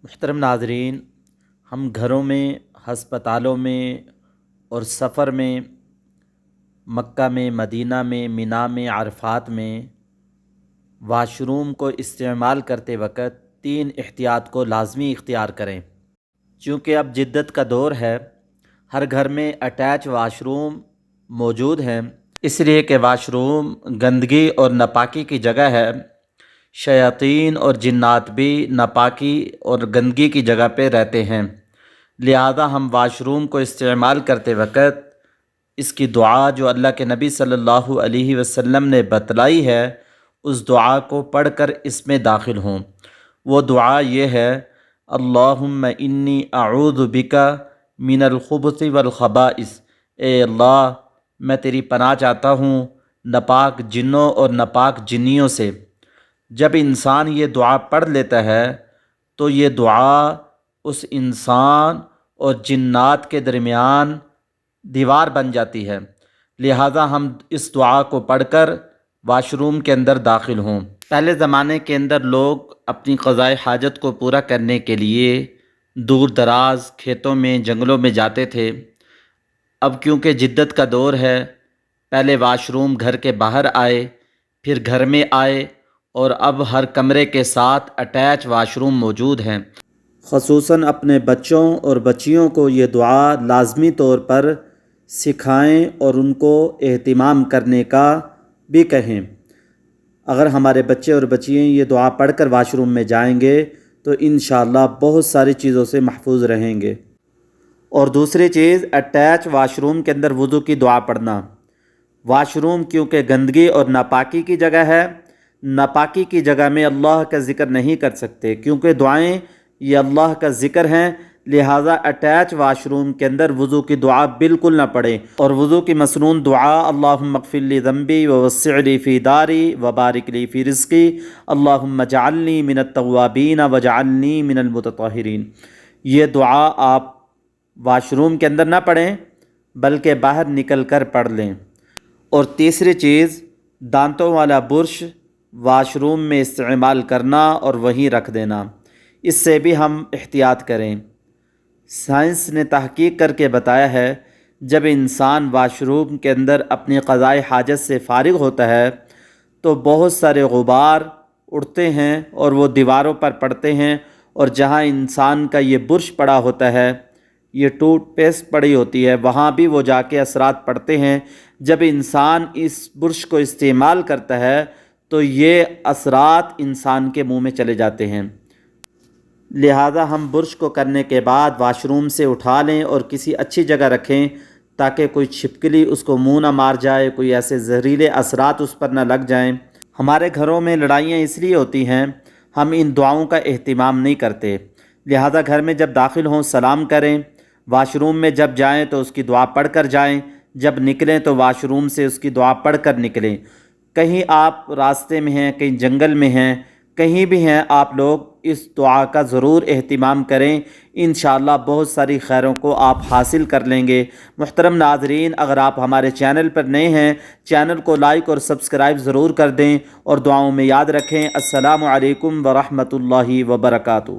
محترم ناظرین، ہم گھروں میں، ہسپتالوں میں اور سفر میں، مکہ میں، مدینہ میں، مینا میں، عرفات میں واش روم کو استعمال کرتے وقت 3 احتیاط کو لازمی اختیار کریں۔ چونکہ اب جدت کا دور ہے، ہر گھر میں اٹیچ واش روم موجود ہیں، اس لیے کہ واش روم گندگی اور ناپاکی کی جگہ ہے۔ شیاطین اور جنات بھی ناپاکی اور گندگی کی جگہ پہ رہتے ہیں، لہذا ہم واش روم کو استعمال کرتے وقت اس کی دعا جو اللہ کے نبی صلی اللہ علیہ وسلم نے بتلائی ہے، اس دعا کو پڑھ کر اس میں داخل ہوں۔ وہ دعا یہ ہے: اللہم انی اعوذ بک من الخبث والخبائث۔ اے اللہ، میں تیری پناہ چاہتا ہوں ناپاک جنوں اور ناپاک جنیوں سے۔ جب انسان یہ دعا پڑھ لیتا ہے تو یہ دعا اس انسان اور جنات کے درمیان دیوار بن جاتی ہے، لہذا ہم اس دعا کو پڑھ کر واش روم کے اندر داخل ہوں۔ پہلے زمانے کے اندر لوگ اپنی قضائے حاجت کو پورا کرنے کے لیے دور دراز کھیتوں میں، جنگلوں میں جاتے تھے۔ اب کیونکہ جدت کا دور ہے، پہلے واش روم گھر کے باہر آئے، پھر گھر میں آئے، اور اب ہر کمرے کے ساتھ اٹیچ واش روم موجود ہیں۔ خصوصاً اپنے بچوں اور بچیوں کو یہ دعا لازمی طور پر سکھائیں اور ان کو اہتمام کرنے کا بھی کہیں۔ اگر ہمارے بچے اور بچیاں یہ دعا پڑھ کر واش روم میں جائیں گے تو انشاءاللہ بہت ساری چیزوں سے محفوظ رہیں گے۔ اور دوسری چیز، اٹیچ واش روم کے اندر وضو کی دعا پڑھنا۔ واش روم کیونکہ گندگی اور ناپاکی کی جگہ ہے، ناپاکی کی جگہ میں اللہ کا ذکر نہیں کر سکتے، کیونکہ دعائیں یہ اللہ کا ذکر ہیں، لہٰذا اٹیچ واش روم کے اندر وضو کی دعا بالکل نہ پڑھیں۔ اور وضو کی مسنون دعا: اللہم اغفر لی ذنبی ووسع لی فی داری وبارک لی فی رزقی، اللہم اجعلنی من التوابین واجعلنی من المتطہرین۔ یہ دعا آپ واش روم کے اندر نہ پڑھیں بلکہ باہر نکل کر پڑھ لیں۔ اور تیسری چیز، دانتوں والا برش واش روم میں استعمال کرنا اور وہیں رکھ دینا، اس سے بھی ہم احتیاط کریں۔ سائنس نے تحقیق کر کے بتایا ہے، جب انسان واش روم کے اندر اپنی قضائے حاجت سے فارغ ہوتا ہے تو بہت سارے غبار اڑتے ہیں اور وہ دیواروں پر پڑتے ہیں، اور جہاں انسان کا یہ برش پڑا ہوتا ہے، یہ ٹوتھ پیسٹ پڑی ہوتی ہے، وہاں بھی وہ جا کے اثرات پڑتے ہیں۔ جب انسان اس برش کو استعمال کرتا ہے تو یہ اثرات انسان کے منہ میں چلے جاتے ہیں، لہذا ہم برش کو کرنے کے بعد واش روم سے اٹھا لیں اور کسی اچھی جگہ رکھیں تاکہ کوئی چھپکلی اس کو منہ نہ مار جائے، کوئی ایسے زہریلے اثرات اس پر نہ لگ جائیں۔ ہمارے گھروں میں لڑائیاں اس لیے ہوتی ہیں، ہم ان دعاؤں کا اہتمام نہیں کرتے، لہذا گھر میں جب داخل ہوں سلام کریں، واش روم میں جب جائیں تو اس کی دعا پڑھ کر جائیں، جب نکلیں تو واش روم سے اس کی دعا پڑھ کر نکلیں۔ کہیں آپ راستے میں ہیں، کہیں جنگل میں ہیں، کہیں بھی ہیں، آپ لوگ اس دعا کا ضرور اہتمام کریں، انشاءاللہ بہت ساری خیروں کو آپ حاصل کر لیں گے۔ محترم ناظرین، اگر آپ ہمارے چینل پر نئے ہیں، چینل کو لائک اور سبسکرائب ضرور کر دیں، اور دعاؤں میں یاد رکھیں۔ السلام علیکم ورحمۃ اللہ وبرکاتہ۔